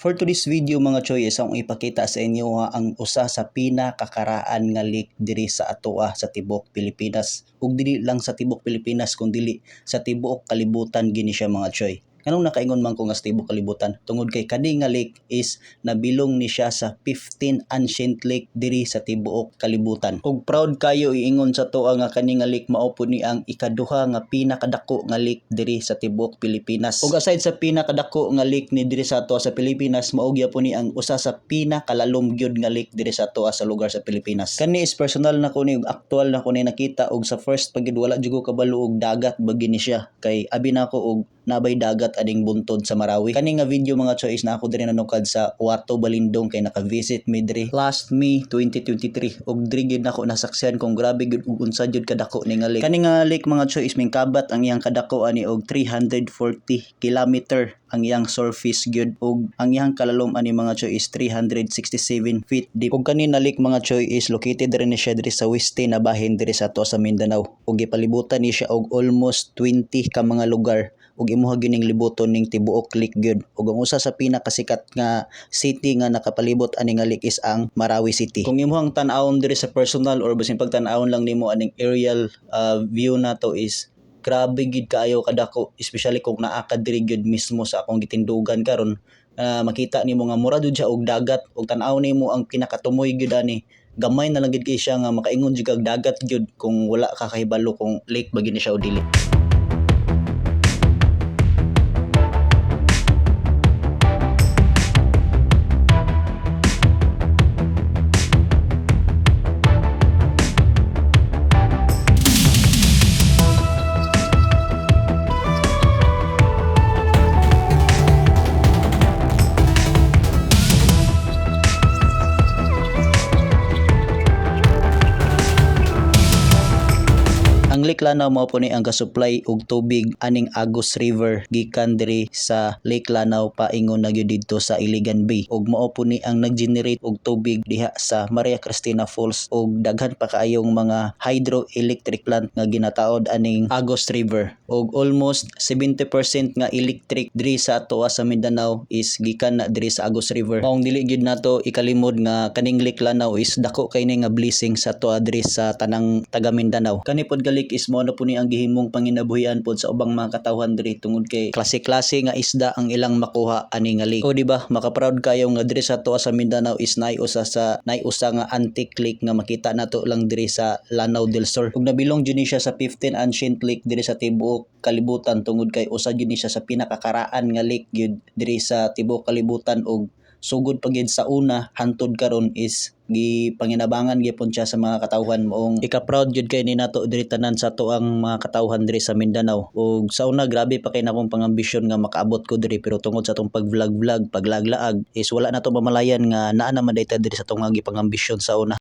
For today's video mga choy, isang ipakita sa inyo ang usa sa pinakakaraan nga lake diri sa atoa sa tibuok Pilipinas. Ug dili lang sa tibuok Pilipinas kundi sa tibuok kalibutan gini siya mga choy. Kanong nakaingon man ko nga sa tibuok kalibutan tungod kay kani nga lake is nabilong ni siya sa 15 ancient lake diri sa tibuok kalibutan. Ug proud kayo iingon sa toa nga kani nga lake mao po ni ang ikaduha nga pinakadako nga lake diri sa tibuok Pilipinas. Ug aside sa pinakadako nga lake ni diri sa atoa sa Pilipinas, mao gyud po ni ang usa sa pinakalalom gyud nga lake diri sa atoa sa lugar sa Pilipinas. Kani is personal na ko ni ug aktual na ko ni nakita ug sa first pagid wala jud ko kabalo og dagat bagi ni siya kay abi na ko og nabay dagat ading buntod sa Marawi. Kani nga video mga choice na ako diri nanukad sa Cuarto Balindong kay naka-visit mi diri last May 2023 ug diri gid nako nasaksihan kung grabe gud ug unsa jud kadako ni nga lake. Kani nga lake mga choice mingkabat ang iyang kadako ani og 340 kilometer ang iyang surface gyud ug ang iyang kalalom ani mga choy is 367 feet deep. Ug kani na lake mga choy is located rin ni siya diri sa weste na bahin diri sa atoa sa Mindanao ug gipalibutan ni siya og almost 20 ka mga lugar ug imuha gining libuton ning tibuok lake gyud. Ug ang usa sa pinakasikat nga city nga nakapalibot ani nga lake is ang Marawi City. Kung imuhang tan-awon diri sa personal or basin pagtan-awon lang nimo aning aerial view nato is grabe gid kaayo kadako, especially kung naa ka diri gyud mismo sa akong gitindugan karon. Makita nimo nga mura jud siya og dagat ug tan-aw nimo ang pinakatumoy gyud ani. Gamay na lang gid kay siya nga makaingon jud kag dagat gyud kung wala ka kahibalo kung lake ba gid ni siya o dili. Ang Lake Lanao mao po ni ang gasupply og tubig aning Agus River gikan diri sa Lake Lanao paingon na gyud didto sa Iligan Bay ug mao po ni ang nag-generate og tubig diha sa Maria Cristina Falls ug daghan pa kaayong mga hydroelectric plant nga ginataod aning Agus River ug almost 70% nga electric diri sa atoa sa Mindanao is gikan na diri sa Agus River. Maong dili gyud nato ikalimod nga kaning Lake Lanao is dako kay ni nga blessing sa atoa diri sa tanang taga Mindanao. Kani pod gali is mo na po ni ang gihimong panginabuhian pod sa ubang mga katawhan diri tungod kay klase-klase nga isda ang ilang makuha ani nga lake. O di ba maka-proud kayo nga diri sa atoa sa Mindanao is naay-usa nga antique lake nga makita nato lang diri sa Lanao del Sur. Ug nabilong jud ni siya sa 15 ancient lake diri sa tibuok kalibutan tungod kay usa jud ni siya sa pinakakaraan nga lake gyud diri sa tibuok kalibutan ug sugod pa gyud sa una hantod karon is gipanginabangan gyapon siya sa mga katawhan moong ika-proud gyud kay ni nato diri tanan sa tuang mga katawhan diri sa Mindanao. Ug sa una grabe pa kay nakong pangambisyon nga makaabot ko diri pero tungod sa tong pag-vlog-vlog, paglaglaag is wala na to mamalayan nga naa naman dayta diri sa tong gipangambisyon sa una.